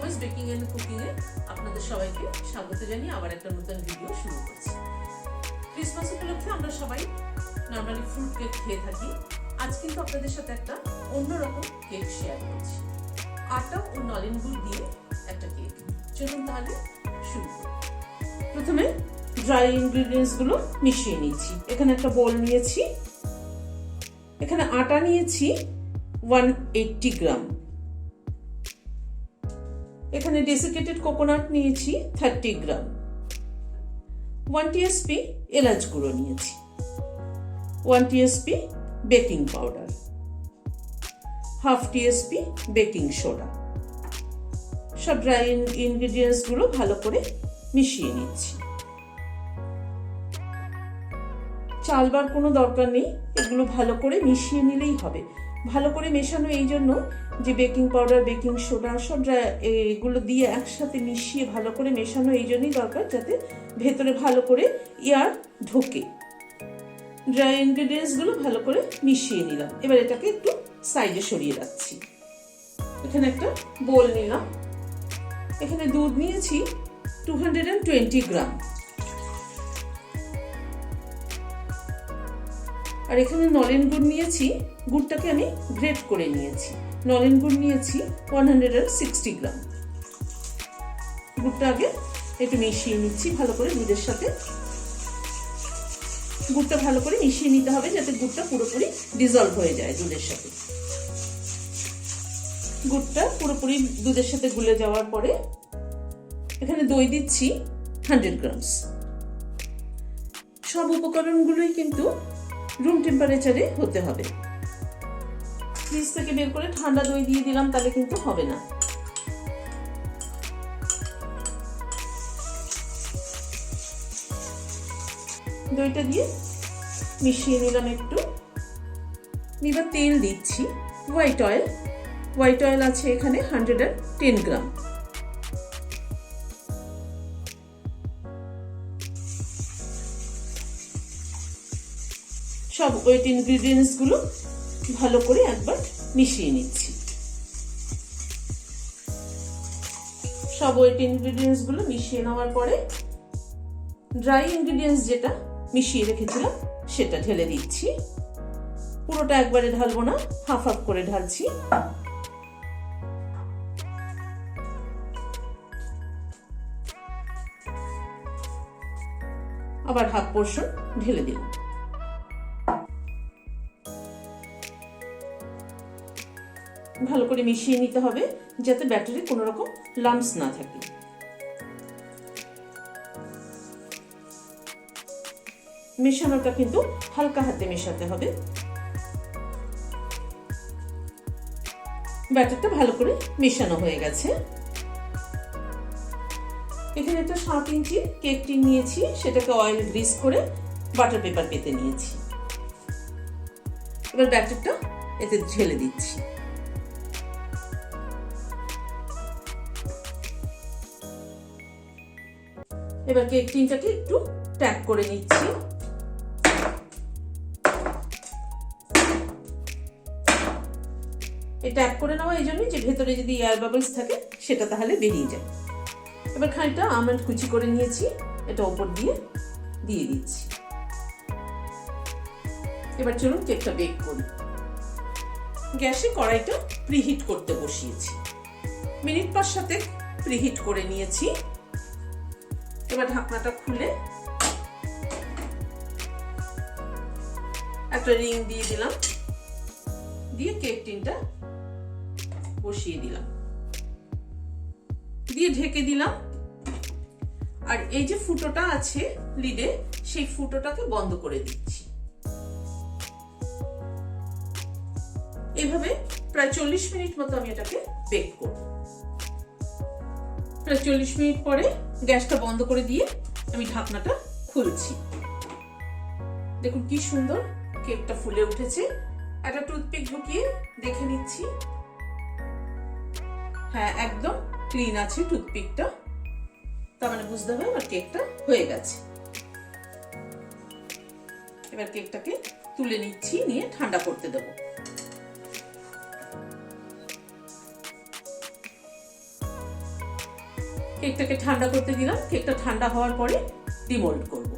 Joys baking and cooking এ আপনাদের সবাইকে স্বাগত জানিয়ে আবার একটা নতুন ভিডিও শুরু করছি। ক্রিসমাস উপলক্ষে আমরা সবাই নরমালি ফ্রুট কেক খেয়ে থাকি। আজ কিন্তু আপনাদের সাথে একটা অন্যরকম কেক শেয়ার করছি, আটা ও নলেন গুড় দিয়ে একটা কেক। চলুন তাহলে শুরু করি। প্রথমে ড্রাই ইনগ্রেডিয়েন্টস গুলো মিশিয়ে নিচ্ছি। এখানে একটা বোল নিয়েছি, এখানে আটা নিয়েছি 180 গ্রাম, এখানে ডেসিকেটেড কোকোনাট নিয়েছি 30 গ্রাম, 1 টিএসপি এলাচ গুঁড়ো নিয়েছি, 1 TSP baking powder, half TSP baking soda. সব ড্রাই ইনগ্রেডিয়েন্টস গুলো ভালো করে মিশিয়ে নিচ্ছি। চালবার কোনো দরকার নেই, এগুলো ভালো করে মিশিয়ে নিলেই হবে। ভালো করে মেশানো এই জন্য যে বেকিং পাউডার, বেকিং সোডা সব এগুলো দিয়ে একসাথে মিশিয়ে ভালো করে মেশানো এই জন্যই দরকার, যাতে ভেতরে ভালো করে এয়ার ঢোকে। ড্রাই ইনগ্রেডিয়েন্টস গুলো ভালো করে মিশিয়ে নিলাম। এবার এটাকে একটু সাইডে সরিয়ে রাখছি। এখানে একটা বোল নিলাম, এখানে দুধ নিয়েছি 220 গ্রাম, আর এখানে নলেন গুড় নিয়েছি। গুড়টাকে আমি গ্রেট করে নিয়েছি। নলেন গুড় নিয়েছি 160 গ্রাম। গুড়টা আগে একটু মিশিয়ে নিচ্ছি ভালো করে দুধের সাথে। গুড়টা ভালো করে মিশিয়ে নিতে হবে যাতে গুড়টা পুরোপুরি ডিজলভ হয়ে যায় দুধের সাথে। গুড়টা পুরোপুরি দুধের সাথে গুলে যাওয়ার পরে এখানে দই দিচ্ছি 100 গ্রামস। সব উপকরণগুলোই কিন্তু রুম টেম্পারেচারে হতে হবে। ফ্রিজ থেকে বের করে ঠান্ডা দই দিয়ে দিলাম তাহলে কিন্তু হবে না। দইটা দিয়ে মিশিয়ে নিলাম একটু। এবার তেল দিচ্ছি, হোয়াইট অয়েল। হোয়াইট অয়েল আছে এখানে 110 গ্রাম। সব ওয়েট ইনগ্রেডিয়েন্টস গুলো ভালো করে একবার মিশিয়ে নিচ্ছি। সব ওয়েট ইনগ্রেডিয়েন্টস গুলো মিশিয়ে নেওয়ার পরে ড্রাই ইনগ্রেডিয়েন্টস যেটা মিশিয়ে রেখেছিলাম সেটা ঢেলে দিচ্ছি। পুরোটা একবারে ঢালবো না, হাফ হাফ করে ঢালছি। আবার হাফ পোর্শন ঢেলে দিলাম। ভালো করে মিশিয়ে নিতে হবে যাতে ব্যাটারে কোনো রকম লাম্পস না থাকে। মেশানোটা কিন্তু হালকা হাতে মেশাতে হবে। ব্যাটারটা ভালো করে মেশানো হয়ে গেছে। এখানে একটা 7 ইঞ্চি কেক টিন নিয়েছি, সেটাকে অয়েল গ্রিস করে বাটার পেপার পেতে নিয়েছি। এবার ব্যাটারটা এতে ঢেলে দিচ্ছি। এবার কেক টিনটাকে একটু ট্যাপ করে নিচ্ছি। এই ট্যাপ করে নেওয়া এই জন্যই যে ভেতরে যদি এয়ার বাবলস থাকে সেটা তাহলে বেরিয়ে যায়। এবার খানিকটা আমন্ড কুচি করে নিয়েছি, এটা উপর দিয়ে দিচ্ছি। এবার চলুন কেকটা বেক করি। গ্যাসে কড়াইটা প্রিহিট করতে বসিয়েছি। মিনিট 5-7 প্রিহিট করে নিয়েছি। এবার ঢাকনাটা খুলে একটা রিং দিয়ে দিলাম, দিয়ে কেক টিনটা বসিয়ে দিলাম, দিয়ে ঢেকে দিলাম। আর এই যে ফুটোটা আছে লিডে, সেই ফুটোটাকে বন্ধ করে দিচ্ছি। এইভাবে প্রায় 40 মিনিট মতো আমি এটাকে বেক করব। প্রায় 40 মিনিট পরে গ্যাসটা বন্ধ করে দিয়ে আমি ঢাকনাটা খুলছি। দেখুন কি সুন্দর কেকটা ফুলে উঠেছে। একটা টুথপিক ঢুকিয়ে দেখে নিচ্ছি। হ্যাঁ, একদম ক্লিন আছে টুথপিকটা, তার মানে বুঝতে হবে আমার কেকটা হয়ে গেছে। এবার কেকটাকে তুলে নিচ্ছি, নিয়ে ঠান্ডা করতে দেবো। কেকটাকে ঠান্ডা করতে দিলাম। কেকটা ঠান্ডা হওয়ার পরে ডিমোল্ড করব।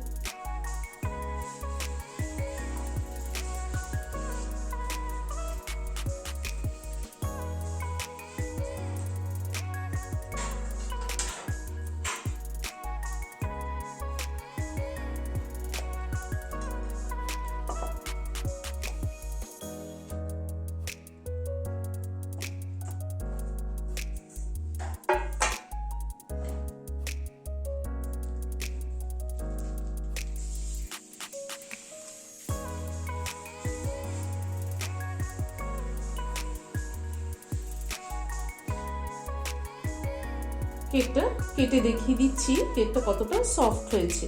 কেকটা কেটে দেখিয়ে দিচ্ছি কেকটা কতটা সফট হয়েছে।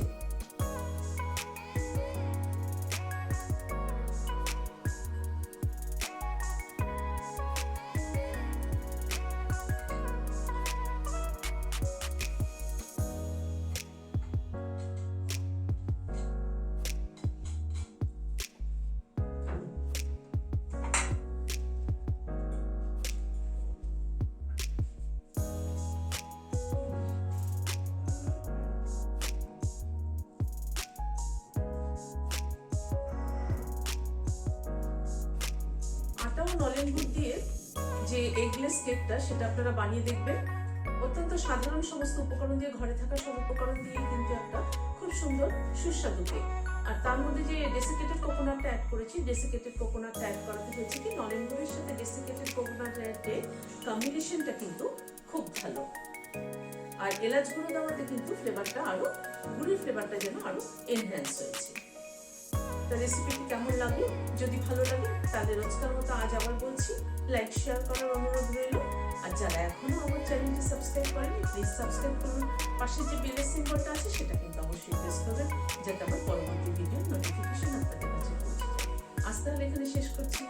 আটা ও নলেন গুড় দিয়ে যে এগলেস কেকটা সেটা আপনারা বানিয়ে দেখবেন। অত্যন্ত সাধারণ সমস্ত উপকরণ দিয়ে, ঘরে থাকা সব উপকরণ দিয়ে কিন্তু একটা খুব সুন্দর সুস্বাদু কেক। আর তার মধ্যে যে ডেসিকেটেড কোকোনাটটা অ্যাড করেছি, ডেসিকেটেড কোকোনাটটা অ্যাড করাতে হয়েছে কি নলেন গুড়ের সাথে ডেসিকেটেড কোকোনাট অ্যাডের কম্বিনেশনটা কিন্তু খুব ভালো। আর এলাচ গুঁড়ো দেওয়াতে কিন্তু ফ্লেভারটা আরো, গুড়ের ফ্লেভারটা যেন আরো এনহ্যান্স হয়েছে। রেসিপিটি কেমন লাগলো? যদি ভালো লাগে তাহলে রোজকার মতো আজ আবার বলছি, লাইক শেয়ার করার অনুরোধ রইল। আর যারা এখনো আমার চ্যানেলটি সাবস্ক্রাইব করেনি প্লিজ সাবস্ক্রাইব করুন। পাশে যে বেলের সিম্বলটা আছে সেটা কিন্তু অবশ্যই প্রেস করবেন, যাতে আমার পরবর্তী ভিডিওর নোটিফিকেশন আপনাদের কাছে পৌঁছে যায়। আজ তাহলে এখানে শেষ করছি।